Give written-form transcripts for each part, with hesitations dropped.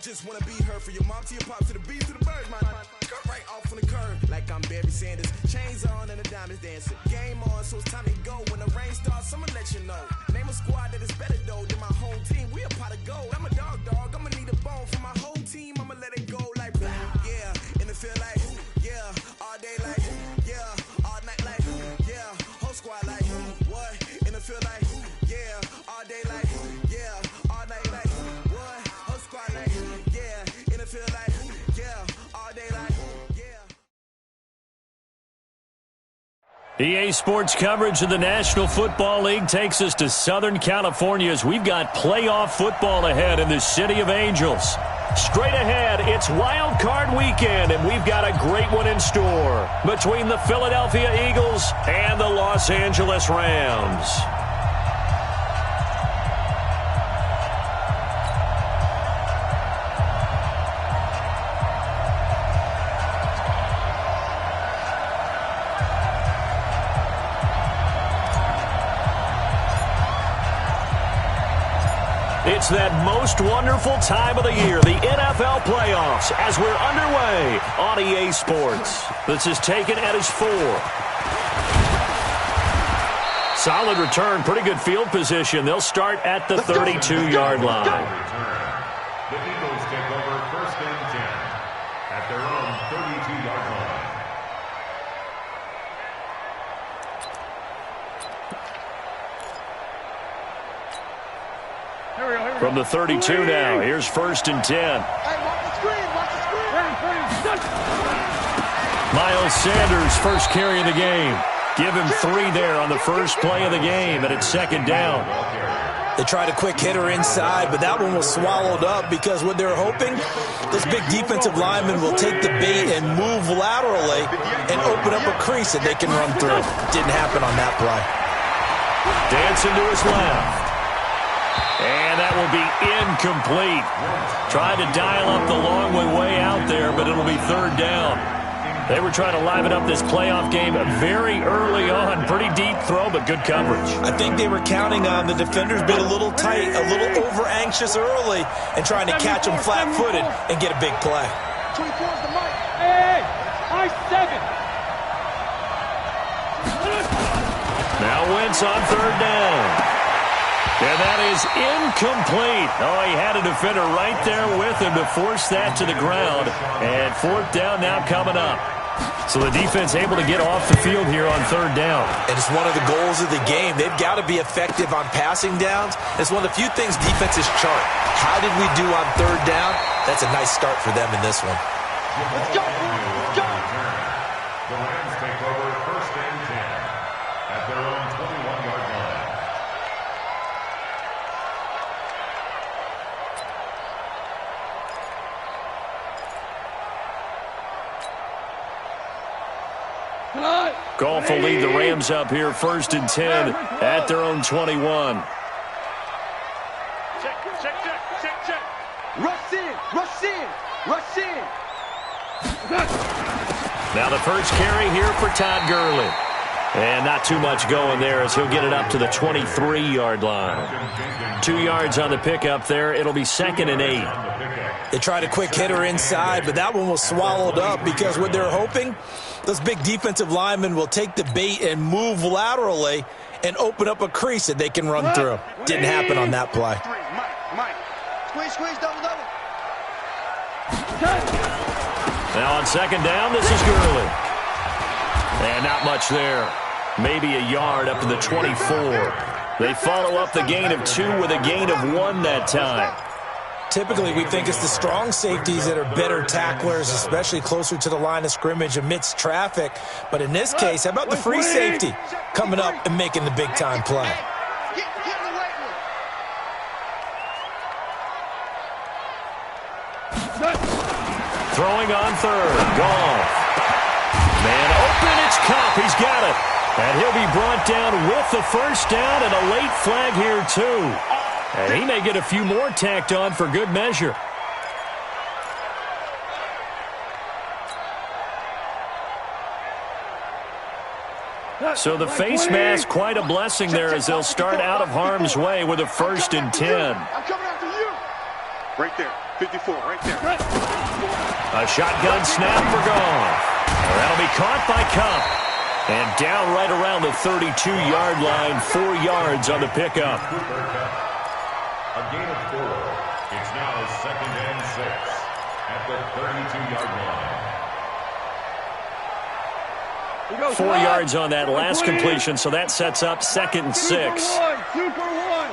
just wanna be her, from your mom to your pop to the beat to the bird, man. Cut right off on the curb, like I'm Barry Sanders. Chains on and the diamonds dancing. Game on, so it's time to go. When the rain starts, I'ma let you know. Name a squad that is better though than my home team. We a pot of gold. I'm a dog. I'ma need a bone for my whole team. I'ma let it go like yeah, in the field like yeah, all day like yeah, all night like yeah, whole squad like what? In the field like yeah, all day like yeah, all night like what? Whole squad like yeah, in the field like yeah, all day like yeah. EA Sports coverage of the National Football League takes us to Southern California as we've got playoff football ahead in the City of Angels. Straight ahead, it's Wild Card Weekend, and we've got a great one in store between the Philadelphia Eagles and the Los Angeles Rams. It's that most wonderful time of the year, the NFL playoffs, as we're underway on EA Sports. This is taken at his 4. Solid return, pretty good field position. They'll start at the 32-yard line. The Eagles take over 1st and 10 at their own 32-yard line. From the 32 now, here's 1st and 10. Miles Sanders, first carry of the game. Give him 3 there on the first play of the game, and it's 2nd down. They tried a quick hitter inside, but that one was swallowed up because what they're hoping, this big defensive lineman will take the bait and move laterally and open up a crease that they can run through. Didn't happen on that play. Dancing to his left. And that will be incomplete. Tried to dial up the long way out there, but it'll be 3rd down. They were trying to liven up this playoff game very early on. Pretty deep throw, but good coverage. I think they were counting on the defenders being a little tight, a little over-anxious early, and trying to catch them flat-footed and get a big play. 24's the mic. Hey, I-7. Now Wentz on 3rd down. And that is incomplete. Oh, he had a defender right there with him to force that to the ground. And 4th down now coming up. So the defense able to get off the field here on 3rd down. And it's one of the goals of the game. They've got to be effective on passing downs. It's one of the few things defenses chart. How did we do on 3rd down? That's a nice start for them in this one. Let's go. Let's go. The Rams take over 1st and 10 at their own 21-yard line. Goff will lead the Rams up here 1st and 10 at their own 21. Check. Rush in. Now the first carry here for Todd Gurley. And not too much going there as he'll get it up to the 23-yard line. 2 yards on the pickup there. It'll be 2nd and 8. They tried a quick hitter inside, but that one was swallowed up because what they're hoping, this big defensive lineman will take the bait and move laterally and open up a crease that they can run through. Didn't happen on that play. Mike. Squeeze, double. Now on 2nd down, this is Gurley. And not much there. Maybe a yard up to the 24. They follow up the gain of 2 with a gain of 1 that time. Typically, we think it's the strong safeties that are better tacklers, especially closer to the line of scrimmage amidst traffic. But in this case, how about the free safety coming up and making the big-time play? Throwing on 3rd. Goff. Man open, it's Cup. He's got it. And he'll be brought down with the 1st down and a late flag here, too. And he may get a few more tacked on for good measure. So the face mask, quite a blessing there as they'll start out of harm's way with a 1st and 10. I'm coming after you. Right there. 54, right there. A shotgun snap for Goff. That'll be caught by Cup. And down right around the 32-yard line, 4 yards on the pickup. A gain of 4. It's now 2nd and 6 at the 32-yard line. 4 yards on that last completion, so that sets up 2nd and 6. 2 for 1.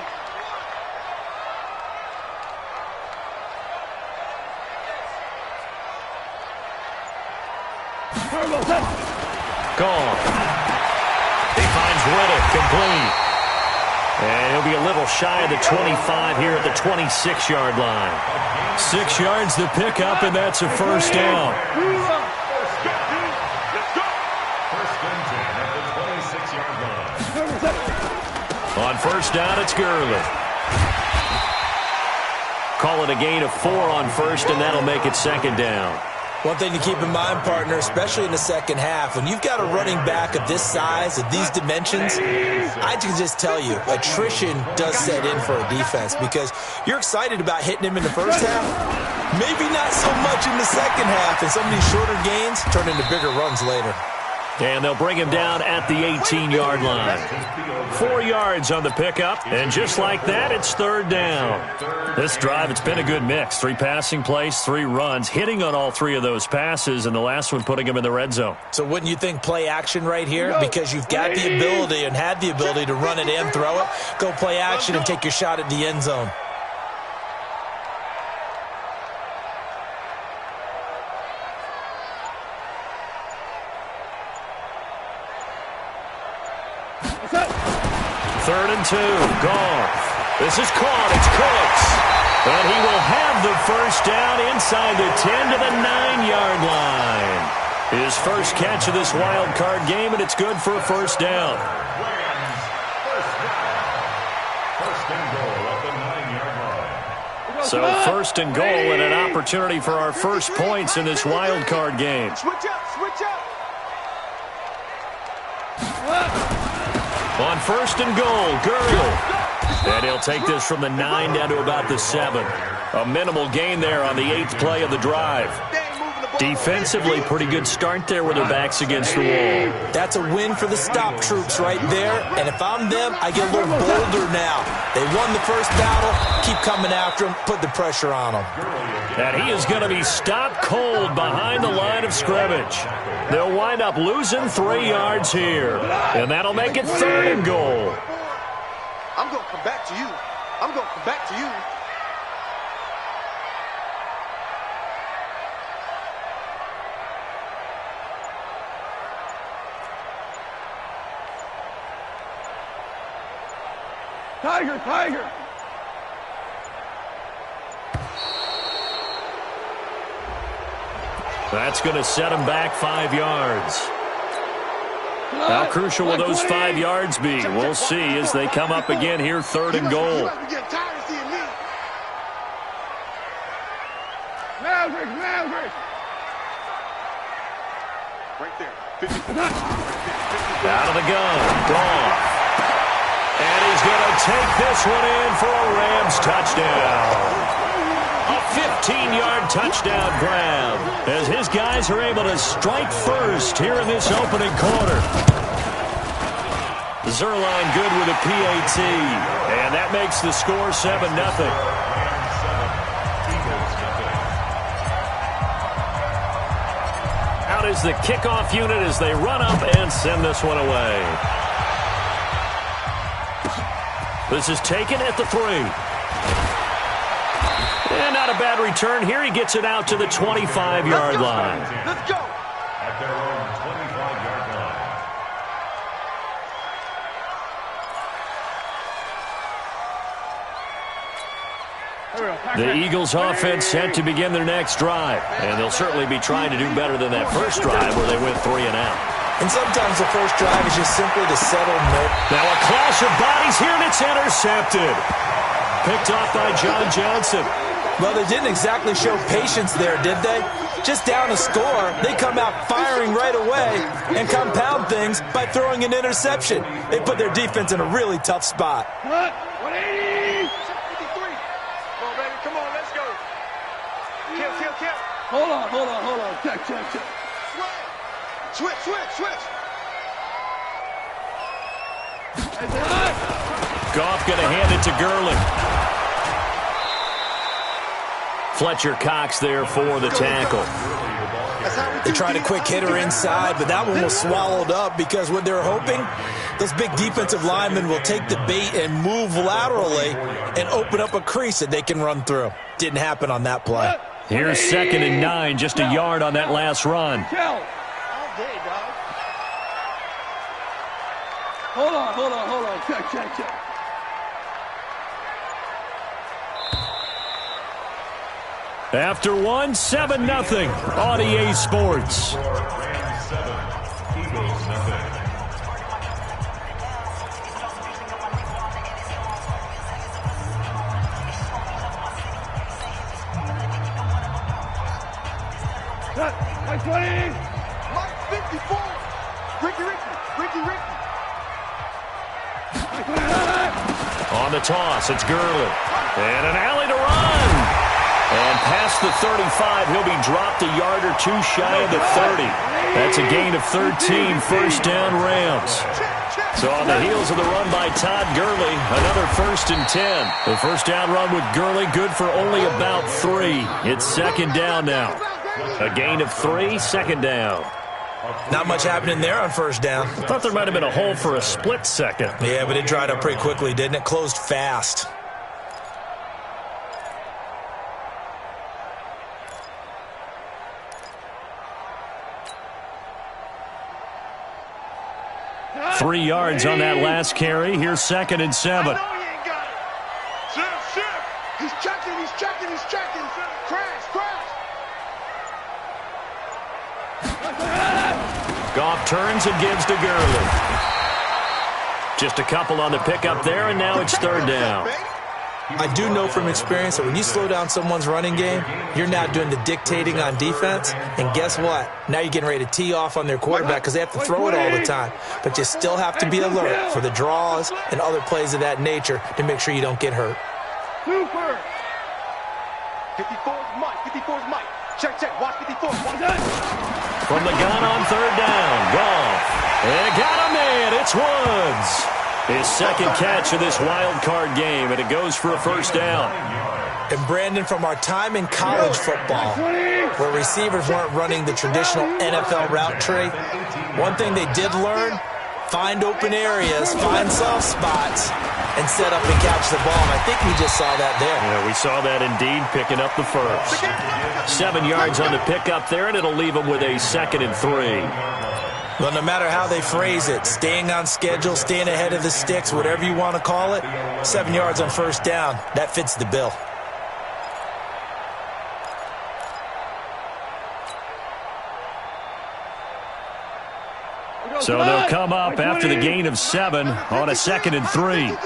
Gone. He finds Riddick, complete. And he'll be a little shy of the 25 here at the 26-yard line. 6 yards the pickup, and that's a first down. First and 10 at the 26-yard line. On first down, it's Gurley. Call it a gain of 4 on first, and that'll make it 2nd down. One thing to keep in mind, partner, especially in the second half, when you've got a running back of this size, of these dimensions, I can just tell you, attrition does set in for a defense because you're excited about hitting him in the first half, maybe not so much in the second half, and some of these shorter gains turn into bigger runs later. And they'll bring him down at the 18-yard line. 4 yards on the pickup, and just like that, it's 3rd down. This drive, it's been a good mix. 3 passing plays, 3 runs, hitting on all 3 of those passes, and the last one putting him in the red zone. So wouldn't you think play action right here? Because you've got the ability and had the ability to run it and throw it. Go play action and take your shot at the end zone. Third and 2, Goff. This is caught, it's Cooks. And he will have the first down inside the 10 to the 9-yard line. His first catch of this wild card game, and it's good for a first down. Rams, first down. First and goal at the 9-yard line. So first and goal and an opportunity for our first points in this wild card game. Switch up, switch up. On first and goal, Gurley. And he'll take this from the 9 down to about the 7. A minimal gain there on the 8th play of the drive. Defensively, pretty good start there with their backs against the wall. That's a win for the stop troops right there. And if I'm them, I get a little bolder now. They won the first battle. Keep coming after them. Put the pressure on them. And he is going to be stopped cold behind the line of scrimmage. They'll wind up losing 3 yards here. And that'll make it 3rd and goal. I'm going to come back to you. I'm going to come back to you. Tiger, Tiger. That's going to set him back 5 yards. How crucial will those 5 yards be? We'll see as they come up again here, 3rd and goal. Maverick. Right there. 50. Out of the gun, Goff. And he's going to take this one in for a Rams touchdown. A 15-yard touchdown grab as his guys are able to strike first here in this opening quarter. Zerline good with a PAT, and that makes the score 7-0. Out is the kickoff unit as they run up and send this one away. This is taken at the 3. And not a bad return here. He gets it out to the 25-yard line. Let's go. At their own 25-yard line. The Eagles offense set to begin their next drive. And they'll certainly be trying to do better than that first drive where they went 3 and out. And sometimes the first drive is just simply to settle note. Now a clash of bodies here, and it's intercepted. Picked off by John Johnson. Well, they didn't exactly show patience there, did they? Just down a score, they come out firing right away and compound things by throwing an interception. They put their defense in a really tough spot. 180. 53. Come on, baby. Come on, let's go. Kill. Hold on. Check. Switch. Goff going to hand it to Gurley. Fletcher Cox there for the tackle. They tried a quick hitter inside, but that one was swallowed up because what they're hoping, those big defensive linemen will take the bait and move laterally and open up a crease that they can run through. Didn't happen on that play. Here's 2nd and 9, just a yard on that last run. All day, dog. Hold on. Check. After 1, 7-0 on EA Sports. Rams 7, Eagles nothing. Cut. Mike 20. Mike 54. Ricky. Mike 20. On the toss, it's Gurley. And an alley to run. And past the 35, he'll be dropped a yard or two shy of the 30. That's a gain of 13, first down Rams. So on the heels of the run by Todd Gurley, another 1st and 10. The first down run with Gurley, good for only about 3. It's 2nd down now. A gain of 3, 2nd down. Not much happening there on 1st down. Thought there might have been a hole for a split second. Yeah, but it dried up pretty quickly, didn't it? Closed fast. Three yards on that last carry. Here's 2nd and 7. I know he ain't got it. Shift. He's checking. Crash. Goff turns and gives to Gurley. Just a couple on the pickup there, and now it's 3rd down. I do know from experience that when you slow down someone's running game, you're now doing the dictating on defense. And guess what? Now you're getting ready to tee off on their quarterback because they have to throw it all the time. But you still have to be alert for the draws and other plays of that nature to make sure you don't get hurt. Super. 54's Mike. Check. Watch 54. From the gun on 3rd down, Goff. And got him in. It's Woods. His 2nd catch of this wild card game, and it goes for a 1st down. And Brandon, from our time in college football, where receivers weren't running the traditional NFL route tree, one thing they did learn, find open areas, find soft spots, and set up and catch the ball. And I think we just saw that there. Yeah, we saw that indeed, picking up the 1st. 7 yards on the pickup there, and it'll leave him with a 2nd and 3. Well, no matter how they phrase it, staying on schedule, staying ahead of the sticks, whatever you want to call it, 7 yards on 1st down, that fits the bill. So they'll come up after the gain of 7 on a 2nd and 3.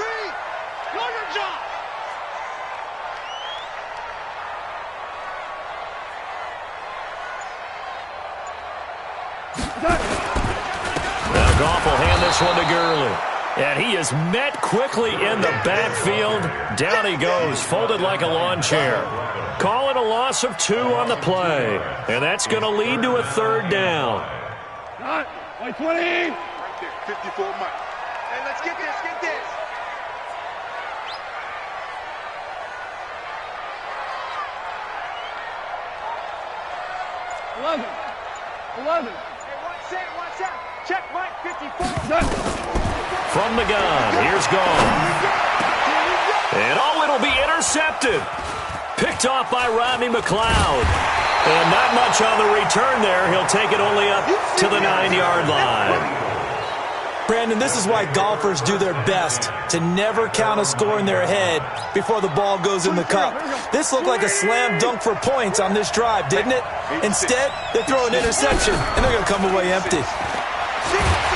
Now Goff will hand this one to Gurley. And he is met quickly in the backfield. Down he goes, folded like a lawn chair. Calling a loss of 2 on the play. And that's going to lead to a 3rd down. Mike 20. Right there, 54 Mike. Hey, let's get this. 11. Hey, watch out. Check Mike 54. From the gun, here's Goff. And it'll be intercepted. Picked off by Rodney McLeod. And not much on the return there. He'll take it only up to the 9-yard line. Brandon, this is why golfers do their best to never count a score in their head before the ball goes in the cup. This looked like a slam dunk for points on this drive, didn't it? Instead, they throw an interception, and they're going to come away empty.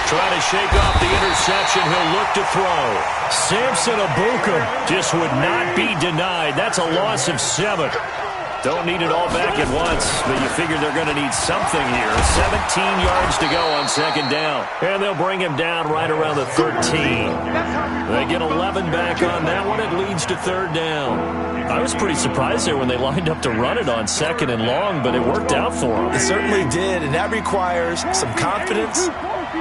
Trying to shake off the interception, he'll look to throw. Samson Ebukam just would not be denied. That's a loss of 7. Don't need it all back at once, but you figure they're going to need something here. 17 yards to go on second down. And they'll bring him down right around the 13. They get 11 back on that one. It leads to third down. I was pretty surprised there when they lined up to run it on second and long, but it worked out for them. It certainly did, and that requires some confidence,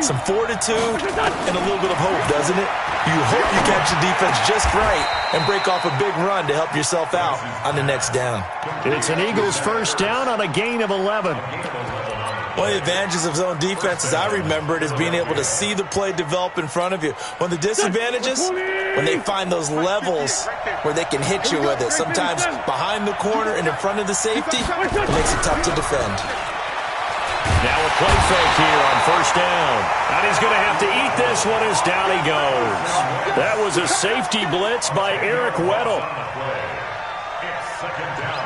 some fortitude, and a little bit of hope, doesn't it? You hope you catch the defense just right and break off a big run to help yourself out on the next down. It's an Eagles first down on a gain of 11. One of the advantages of zone defense, as I remember it, is being able to see the play develop in front of you. One of the disadvantages, when they find those levels where they can hit you with it, sometimes behind the corner and in front of the safety, it makes it tough to defend. Now a play fake here on first down. And he's going to have to eat this one as down he goes. That was a safety blitz by Eric Weddle. It's second down.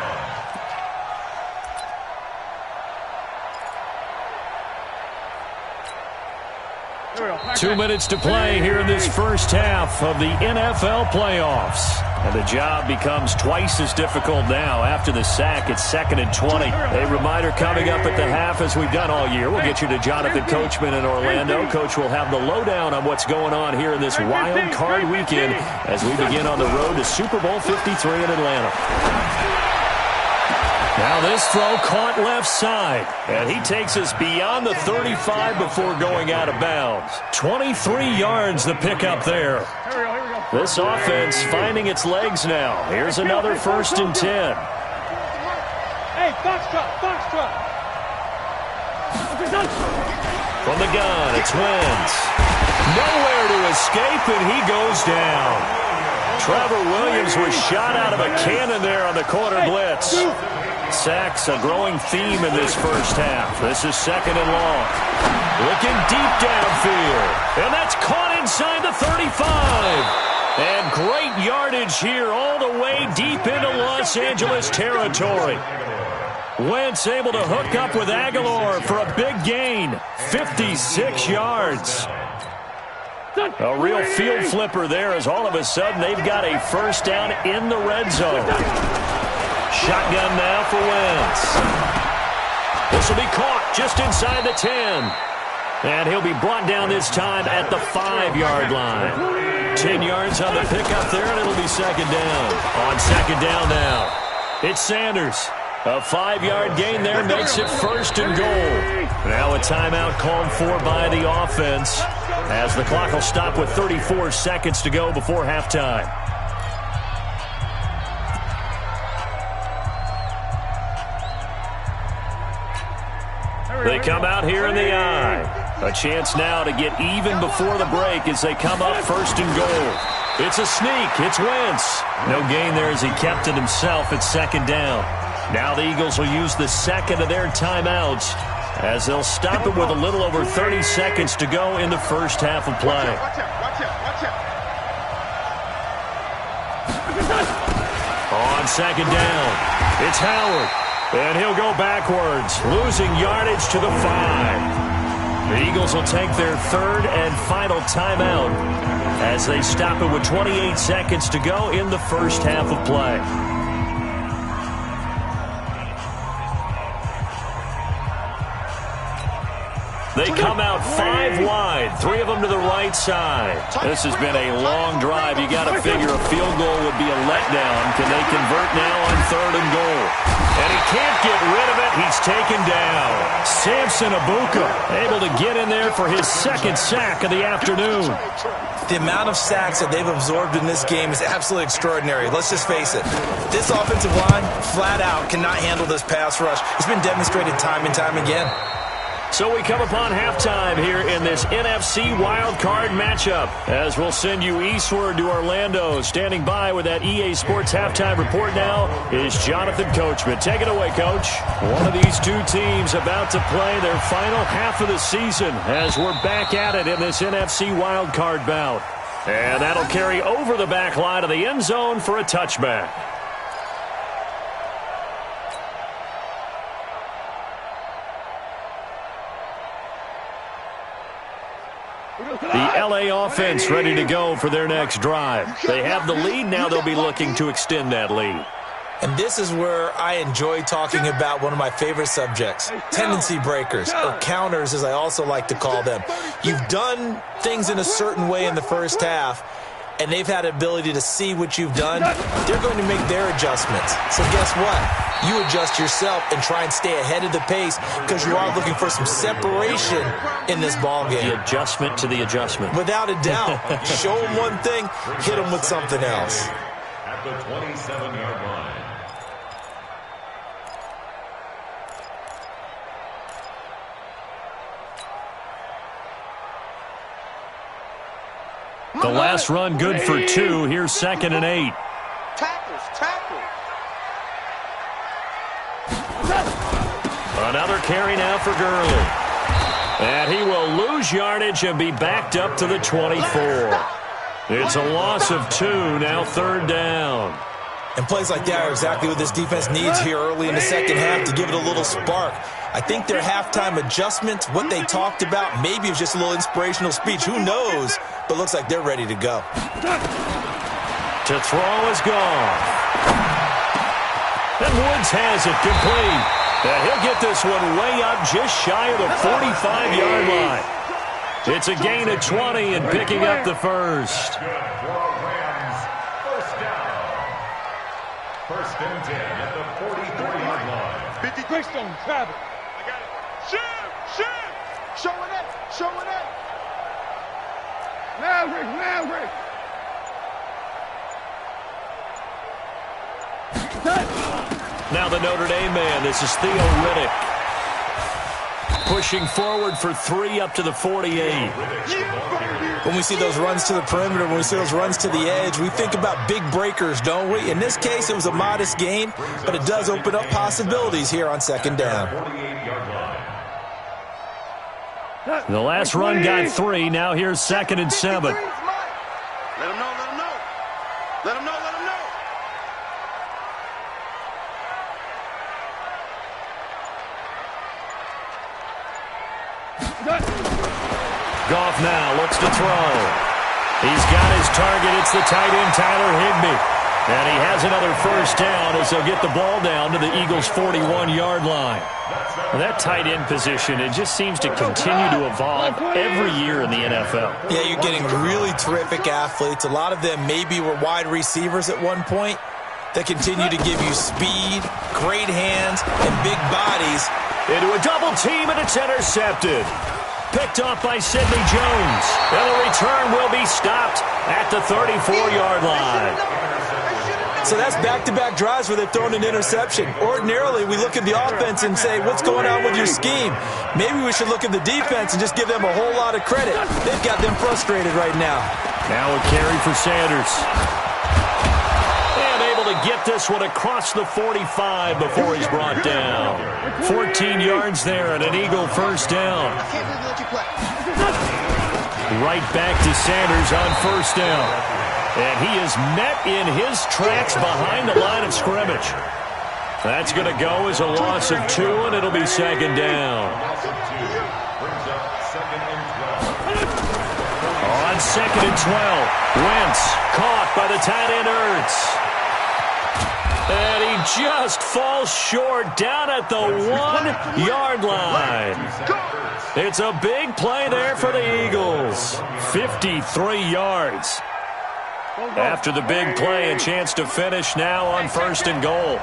2 minutes to play here in this first half of the NFL playoffs. And the job becomes twice as difficult now. After the sack, it's 2nd and 20. A reminder coming up at the half, as we've done all year. We'll get you to Jonathan Coachman in Orlando. Coach will have the lowdown on what's going on here in this wild card weekend as we begin on the road to Super Bowl 53 in Atlanta. Now this throw caught left side, and he takes us beyond the 35 before going out of bounds. 23 yards the pickup there. This offense finding its legs now. Here's another 1st and 10. Hey, box truck. From the gun, it's Wentz. Nowhere to escape, and he goes down. Trevor Williams was shot out of a cannon there on the corner blitz. Sacks a growing theme in this first half. This is 2nd and long. Looking deep downfield. And that's caught inside the 35. And great yardage here all the way deep into Los Angeles territory. Wentz able to hook up with Aguilar for a big gain. 56 yards. A real field flipper there, as all of a sudden they've got a first down in the red zone. Shotgun now for Wentz. This will be caught just inside the 10. And he'll be brought down this time at the 5-yard line. 10 yards on the pickup there, and it'll be 2nd down. On 2nd down now, it's Sanders. A 5-yard gain there makes it 1st and goal. Now a timeout called for by the offense, as the clock will stop with 34 seconds to go before halftime. They come out here in the eye. A chance now to get even before the break as they come up 1st and goal. It's a sneak. It's Wentz. No gain there as he kept it himself at 2nd down. Now the Eagles will use the second of their timeouts as they'll stop it with a little over 30 seconds to go in the first half of play. On 2nd down, it's Howard. And he'll go backwards, losing yardage to the 5. The Eagles will take their 3rd and final timeout as they stop it with 28 seconds to go in the first half of play. They come out 5 wide, 3 of them to the right side. This has been a long drive. You got to figure a field goal would be a letdown. Can they convert now on 3rd and goal? And he can't get rid of it. He's taken down. Samson Abuka able to get in there for his 2nd sack of the afternoon. The amount of sacks that they've absorbed in this game is absolutely extraordinary. Let's just face it. This offensive line, flat out, cannot handle this pass rush. It's been demonstrated time and time again. So we come upon halftime here in this NFC wildcard matchup, as we'll send you eastward to Orlando. Standing by with that EA Sports halftime report now is Jonathan Coachman. Take it away, Coach. One of these two teams about to play their final half of the season as we're back at it in this NFC wildcard bout. And that'll carry over the back line of the end zone for a touchback. The LA offense ready to go for their next drive. They have the lead. Now they'll be looking to extend that lead. And this is where I enjoy talking about one of my favorite subjects, tendency breakers, or counters as I also like to call them. You've done things in a certain way in the first half, and they've had the ability to see what you've done. They're going to make their adjustments. So guess what? You adjust yourself and try and stay ahead of the pace because you are looking for some separation in this ball game. The adjustment to the adjustment. Without a doubt. Show them one thing, hit them with something else. At the 27-yard line. The last run good for 2. Here's 2nd and 8. Tackles. Another carry now for Gurley. And he will lose yardage and be backed up to the 24. It's a loss of 2, now 3rd down. And plays like that are exactly what this defense needs here early in the second half to give it a little spark. I think their halftime adjustments, what they talked about, maybe it was just a little inspirational speech. Who knows? But looks like they're ready to go. To throw is gone. And Woods has it complete. And he'll get this one way up just shy of the 45-yard line. It's a gain of 20 and picking up the first. First and 10 at the 43-yard line. 50 Greystone, Travis. I got it. Shoot! Showing it. Maverick. Now the Notre Dame man. This is Theo Riddick. Pushing forward for 3 up to the 48. When we see those runs to the perimeter, when we see those runs to the edge, we think about big breakers, don't we? In this case, it was a modest gain, but it does open up possibilities here on 2nd down. The last run got 3. Now here's 2nd and 7. Let him know. Goff now looks to throw. He's got his target. It's the tight end, Tyler Higbee. And he has another first down as they'll get the ball down to the Eagles' 41-yard line. Well, that tight end position, it just seems to continue to evolve every year in the NFL. Yeah, you're getting really terrific athletes. A lot of them maybe were wide receivers at one point that continue to give you speed, great hands, and big bodies. Into a double team, and it's intercepted. Picked off by Sidney Jones. And the return will be stopped at the 34-yard line. So that's back-to-back drives where they've thrown an interception. Ordinarily, we look at the offense and say, what's going on with your scheme? Maybe we should look at the defense and just give them a whole lot of credit. They've got them frustrated right now. Now a carry for Sanders. And able to get this one across the 45 before he's brought down. 14 yards there and an Eagle first down. Right back to Sanders on first down. And he is met in his tracks behind the line of scrimmage. That's going to go as a loss of 2, and it'll be 2nd down. On 2nd and 12, Wentz caught by the tight end Ertz. And he just falls short down at the 1-yard line. It's a big play there for the Eagles. 53 yards. After the big play, a chance to finish now on 1st and goal.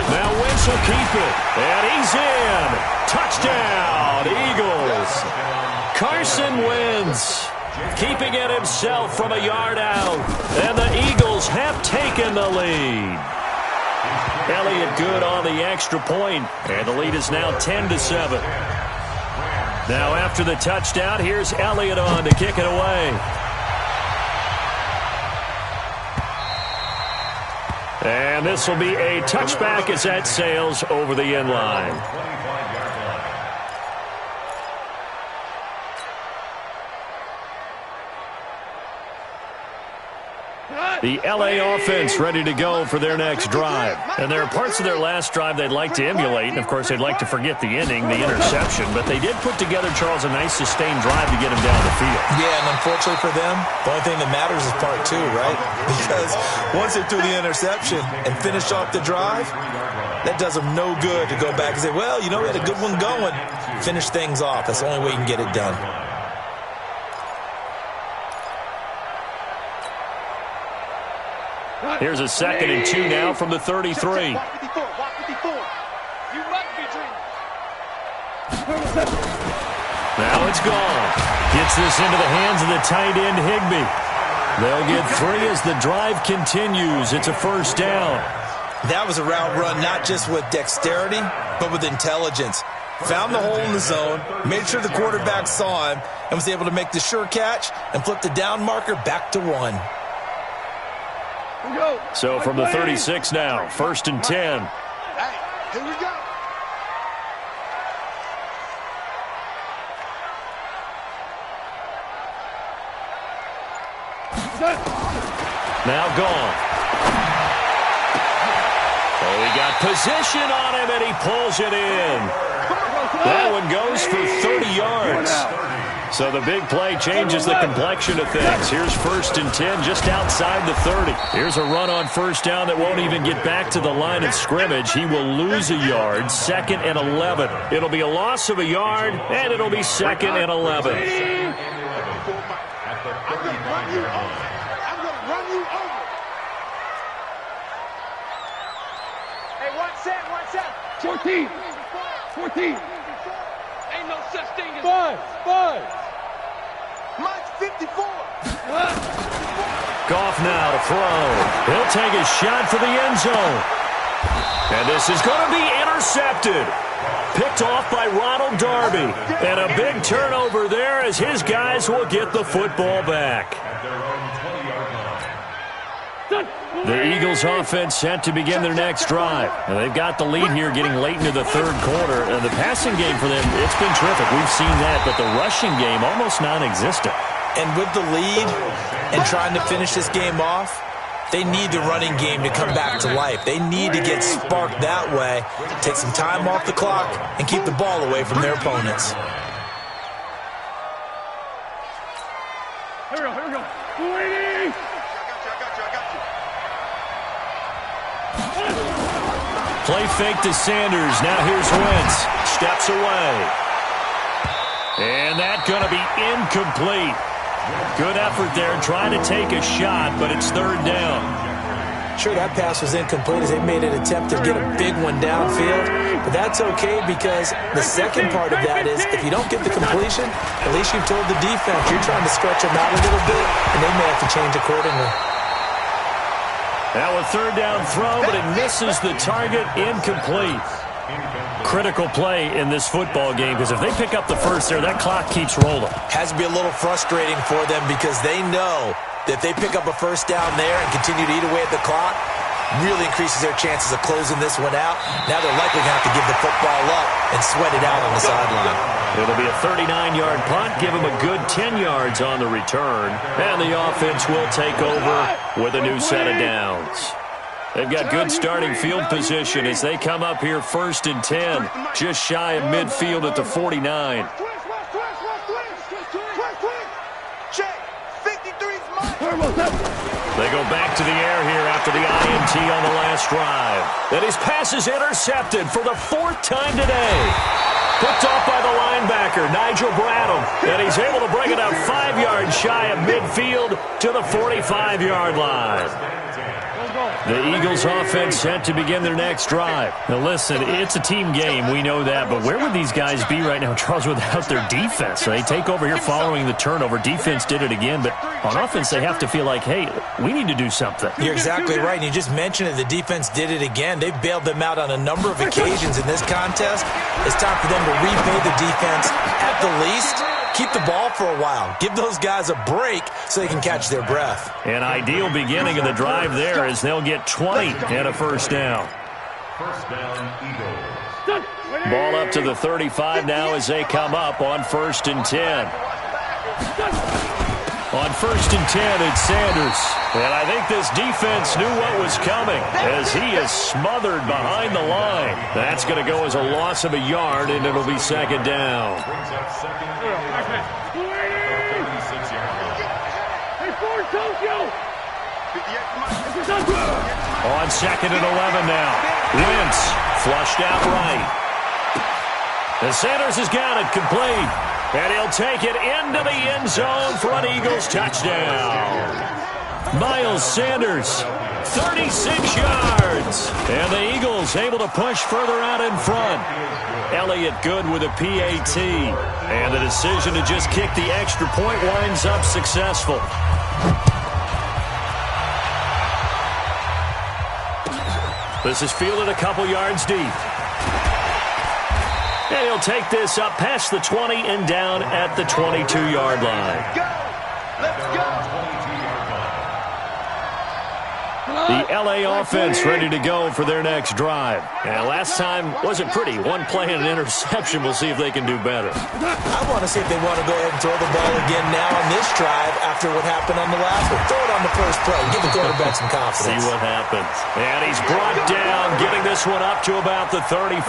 Now Wentz will keep it. And he's in. Touchdown, Eagles. Carson Wentz keeping it himself from a yard out. And the Eagles have taken the lead. Elliott good on the extra point. And the lead is now 10-7. Now after the touchdown, here's Elliott on to kick it away. And this will be a touchback as that sails over the end line. The LA offense ready to go for their next drive. And there are parts of their last drive they'd like to emulate. And, of course, they'd like to forget the ending, the interception. But they did put together, Charles, a nice sustained drive to get him down the field. Yeah, and unfortunately for them, the only thing that matters is part two, right? Because once they threw the interception and finished off the drive, that does them no good to go back and say, well, you know, we had a good one going. Finish things off. That's the only way you can get it done. Here's a 2nd and 2 now from the 33. Walk 54. You must be dreaming. Now it's gone. Gets this into the hands of the tight end, Higbee. They'll get 3 as the drive continues. It's a first down. That was a route run not just with dexterity, but with intelligence. Found the hole in the zone, made sure the quarterback saw him, and was able to make the sure catch and flip the down marker back to 1. So from the 36 now, 1st and 10. Hey, here we go. Now gone. Oh, he got position on him, and he pulls it in. That one goes for 30 yards. So the big play changes the complexion of things. Here's 1st and 10 just outside the 30. Here's a run on first down that won't even get back to the line of scrimmage. He will lose a yard, 2nd and 11. It'll be a loss of a yard, and it'll be 2nd and 11. I'm going to run you over. Hey, 1 set. 14. Ain't no such thing as... 5. Mine's 54. Goff now to throw. He'll take a shot for the end zone. And this is going to be intercepted. Picked off by Ronald Darby. And a big turnover there as his guys will get the football back. The Eagles offense set to begin their next drive. And they've got the lead here getting late into the 3rd quarter. And the passing game for them, it's been terrific. We've seen that, but the rushing game almost non-existent. And with the lead and trying to finish this game off, they need the running game to come back to life. They need to get sparked that way, take some time off the clock, and keep the ball away from their opponents. Here we go. Play fake to Sanders. Now here's Wentz. Steps away. And that's going to be incomplete. Good effort there trying to take a shot, but it's 3rd down. Sure, that pass was incomplete as they made an attempt to get a big one downfield. But that's okay because the second part of that is if you don't get the completion, at least you've told the defense you're trying to stretch them out a little bit, and they may have to change accordingly. Now a 3rd down throw, but it misses the target, incomplete. Critical play in this football game because if they pick up the first there, that clock keeps rolling. Has to be a little frustrating for them because they know that if they pick up a first down there and continue to eat away at the clock, really increases their chances of closing this one out. Now they're likely going to have to give the football up and sweat it out on the sideline. It'll be a 39-yard punt, give them a good 10 yards on the return, and the offense will take over with a new set of downs. They've got good starting field position as they come up here 1st and 10, just shy of midfield at the 49. They go back to the air here after the INT on the last drive. And his pass is intercepted for the 4th time today. Picked off by the linebacker, Nigel Bradham. And he's able to bring it up 5 yards shy of midfield to the 45-yard line. The Eagles offense set to begin their next drive. Now listen, it's a team game, we know that, but where would these guys be right now, Charles, without their defense? So they take over here following the turnover. Defense did it again, but on offense they have to feel like, hey, we need to do something. You're exactly right, and you just mentioned it. The defense did it again. They've bailed them out on a number of occasions in this contest. It's time for them to repay the defense at the least. Keep the ball for a while. Give those guys a break so they can catch their breath. An ideal beginning of the drive there as they'll get 20 and a first down. First down, Eagles. Ball up to the 35 now as they come up on 1st and 10. On 1st and 10, it's Sanders. And I think this defense knew what was coming as he is smothered behind the line. That's going to go as a loss of a yard, and it'll be 2nd down. Brings up 2nd and 36-yard line. On 2nd and 11 now. Wentz flushed out right. And Sanders has got it complete. And he'll take it into the end zone for an Eagles touchdown. Miles Sanders, 36 yards. And the Eagles able to push further out in front. Elliott good with a PAT. And the decision to just kick the extra point winds up successful. This is fielded a couple yards deep. And he'll take this up past the 20 and down at the 22-yard line. Let's go. The L.A. offense ready to go for their next drive. And last time wasn't pretty. One play and an interception. We'll see if they can do better. I want to see if they want to go ahead and throw the ball again now on this drive after what happened on the last one. Throw it on the first play. Give the quarterback some confidence. See what happens. And he's brought down, getting this one up to about the 35.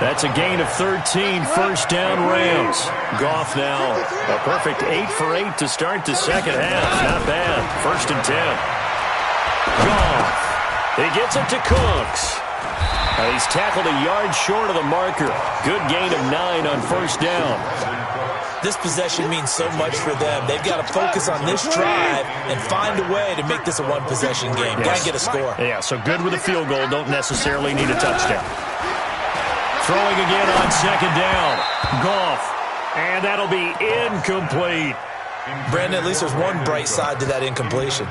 That's a gain of 13, 1st down Rams. Goff now a perfect 8 for 8 to start the second half. Not bad. 1st and 10. Goff. He gets it to Cooks. And he's tackled a yard short of the marker. Good gain of 9 on 1st down. This possession means so much for them. They've got to focus on this drive and find a way to make this a one-possession game. Yes. Got to get a score. Yeah, so good with a field goal. Don't necessarily need a touchdown. Throwing again on 2nd down. Goff. And that'll be incomplete. Brandon, at least there's one bright side to that incompletion.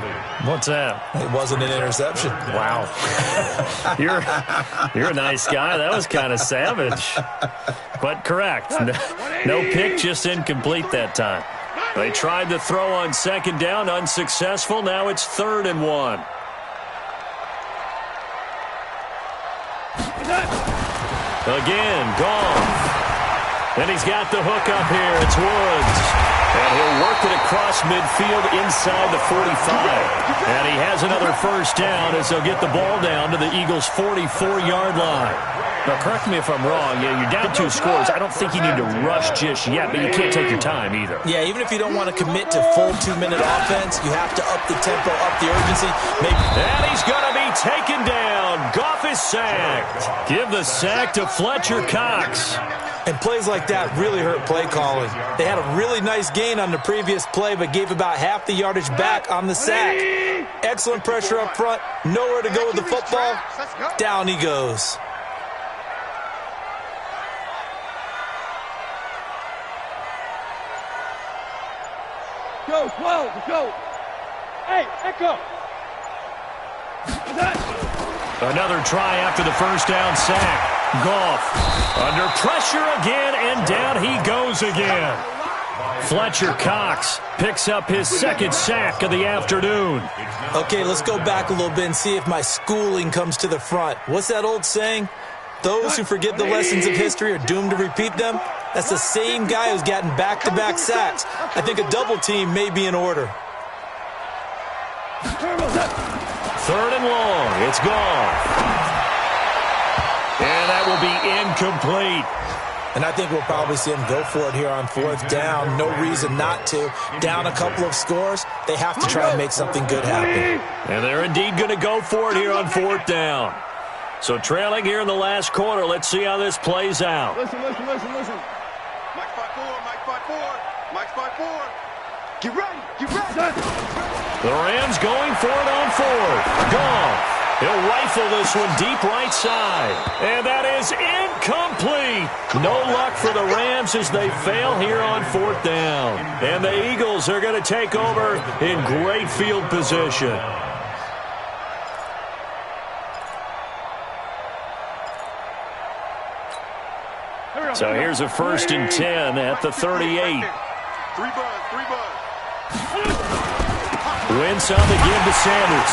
What's that? It wasn't an interception. Wow. You're a nice guy. That was kind of savage. But correct. No pick, just incomplete that time. They tried to throw on 2nd down, unsuccessful. Now it's 3rd and 1. Again, Goff. And he's got the hook up here. It's Woods. And he'll work it across midfield inside the 45. And he has another 1st down as they'll get the ball down to the Eagles' 44-yard line. Now, correct me if I'm wrong. Yeah, you're down 2 scores. I don't think you need to rush just yet, but you can't take your time either. Yeah, even if you don't want to commit to full 2-minute offense, you have to up the tempo, up the urgency. And he's going to be taken down. Goff is sacked. Give the sack to Fletcher Cox. And plays like that really hurt play calling. They had a really nice gain on the previous play, but gave about half the yardage back on the sack. Excellent pressure up front. Nowhere to go with the football. Down he goes. Go, 12, go. Hey, Echo. Another try after the 1st down sack. Goff under pressure again, and down he goes again. Fletcher Cox picks up his 2nd sack of the afternoon. Okay, let's go back a little bit and see if my schooling comes to the front. What's that old saying? Those who forget the lessons of history are doomed to repeat them. That's the same guy who's gotten back-to-back sacks. I think a double team may be in order. 3rd and long. It's Goff. And that will be incomplete. And I think we'll probably see him go for it here on 4th down. No reason not to. Down a couple of scores, they have to try and make something good happen. And they're indeed going to go for it here on 4th down. So trailing here in the last quarter. Let's see how this plays out. Listen. Mike 5-4, Mike 5-4, Mike 5-4. Get ready. The Rams going for it on 4th. Goff. He'll rifle this one deep right side. And that is incomplete. No luck for the Rams as they fail here on 4th down. And the Eagles are going to take over in great field position. So here's a 1st and 10 at the 38. 3 buzz. Wentz on the give to Sanders.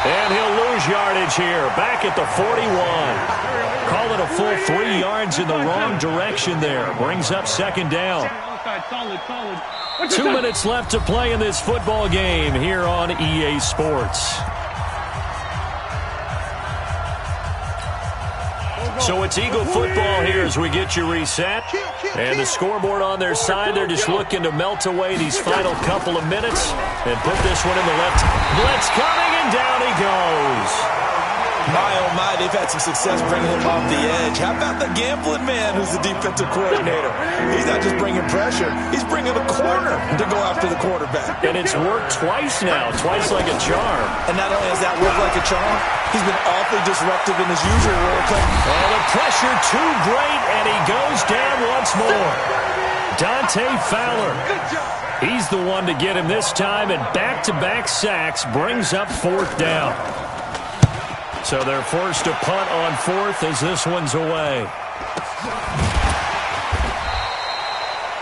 And he'll lose yardage here. Back at the 41. Call it a full 3 yards in the wrong direction there. Brings up 2nd down. Solid. 2 minutes left to play in this football game here on EA Sports. So it's Eagle football here as we get you reset. And the scoreboard on their side, they're just looking to melt away these final couple of minutes and put this one in the left. Blitz coming, and down he goes. My, oh my, they've had some success bringing him off the edge. How about the gambling man who's the defensive coordinator? He's not just bringing pressure, he's bringing a corner to go after the quarterback. And it's worked twice now, twice like a charm. And not only has that worked like a charm, he's been awfully disruptive in his usual role. Oh, the pressure too great, and he goes down once more. Dante Fowler. He's the one to get him this time, and back-to-back sacks brings up 4th down. So they're forced to punt on 4th as this one's away.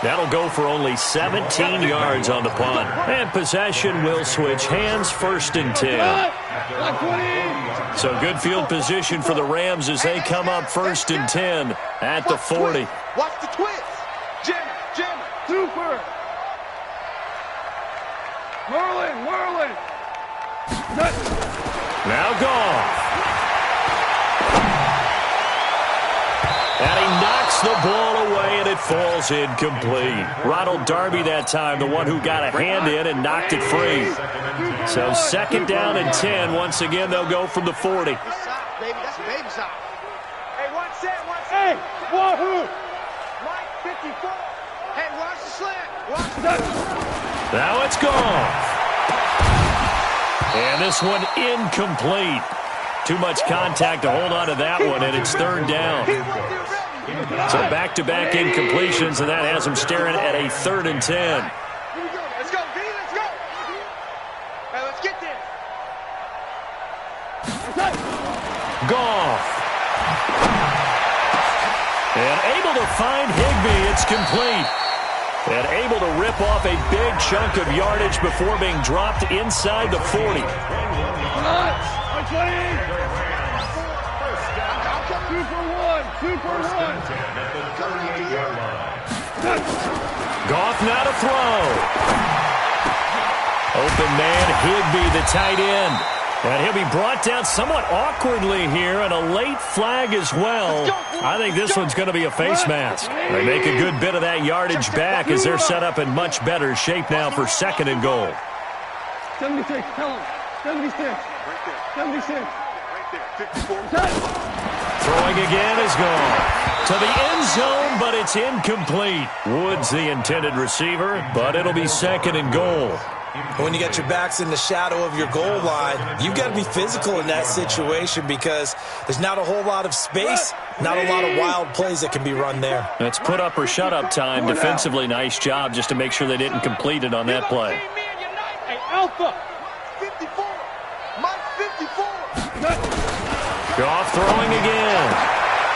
That'll go for only 17 yards on the punt. And possession will switch hands, 1st and 10. So good field position for the Rams as they come up 1st and 10 at the 40. Watch the twist. Jim, super. Merlin. Now Goff. And he knocks the ball away, and it falls incomplete. Ronald Darby that time, the one who got a hand in and knocked it free. So 2nd down and 10. Once again, they'll go from the 40. Baby, that's baby side. Hey, one set. Hey, wahoo! Mike 54. Hey, watch the slant. Watch the... Now it's Goff. And this one incomplete. Too much contact to hold on to that one, and it's 3rd down. So back-to-back incompletions, and that has him staring at a 3rd and 10. Let's go, D, let's go. Hey, let's get this. Goff. And able to find Higbee. It's complete. And able to rip off a big chunk of yardage before being dropped inside the 40. 2 for 1. Goff now to throw. Open man, Higbee, the tight end. And he'll be brought down somewhat awkwardly here, and a late flag as well. I think this one's going to be a face mask. They make a good bit of that yardage back as they're set up in much better shape now for 2nd and goal. 76, tell him. 76. Right there. 54. Throwing again is gone. To the end zone, but it's incomplete. Woods the intended receiver, but it'll be 2nd and goal. When you got your backs in the shadow of your goal line, you've got to be physical in that situation because there's not a whole lot of space, not a lot of wild plays that can be run there. That's put up or shut up time. Defensively, nice job just to make sure they didn't complete it on that play. Hey, Alpha. 54. Mike 54. Goff throwing again.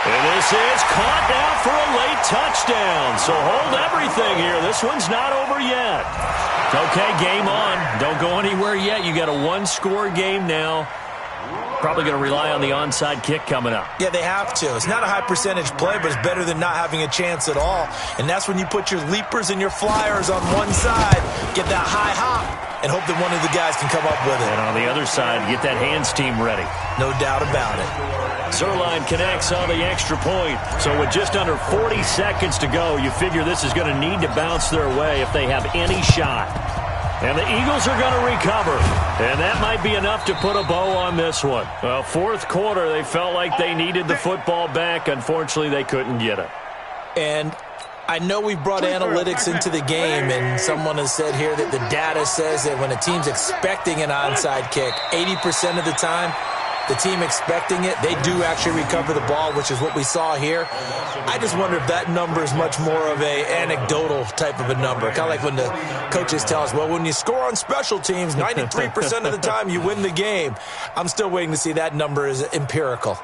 And this is caught now for a late touchdown. So hold everything here. This one's not over yet. Okay, game on. Don't go anywhere yet. You got a 1-score game now. Probably going to rely on the onside kick coming up. Yeah, they have to. It's not a high percentage play, but it's better than not having a chance at all. And that's when you put your leapers and your flyers on one side, get that high hop, and hope that one of the guys can come up with it. And on the other side, get that hands team ready. No doubt about it. Zerline connects on the extra point. So with just under 40 seconds to go, you figure this is going to need to bounce their way if they have any shot. And the Eagles are going to recover. And that might be enough to put a bow on this one. Well, 4th quarter, they felt like they needed the football back. Unfortunately, they couldn't get it. And I know we've brought analytics into the game, and someone has said here that the data says that when a team's expecting an onside kick, 80% of the time, the team expecting it, they do actually recover the ball, which is what we saw here. I just wonder if that number is much more of a anecdotal type of a number. Kind of like when the coaches tell us, well, when you score on special teams, 93% of the time you win the game. I'm still waiting to see that number is empirical.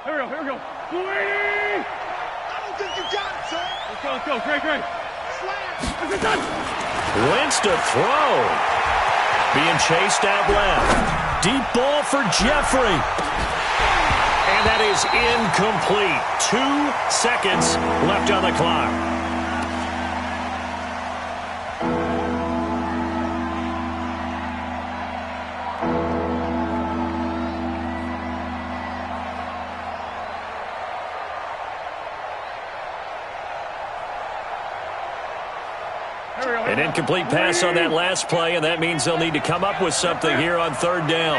Here we go. 280! I don't think you got it, sir. Let's go. Great. Slam. Wentz to throw. Being chased out left. Deep ball for Jeffrey. And that is incomplete. 2 seconds left on the clock. An incomplete pass on that last play, and that means they'll need to come up with something here on third down.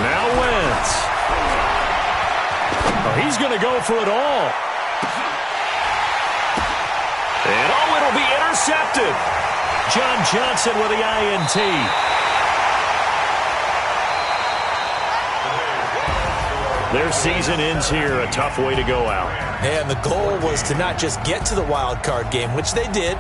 Now Wentz. Oh, he's going to go for it all. And, oh, it'll be intercepted. John Johnson with the INT. Their season ends here. A tough way to go out. And the goal was to not just get to the wild card game, which they did,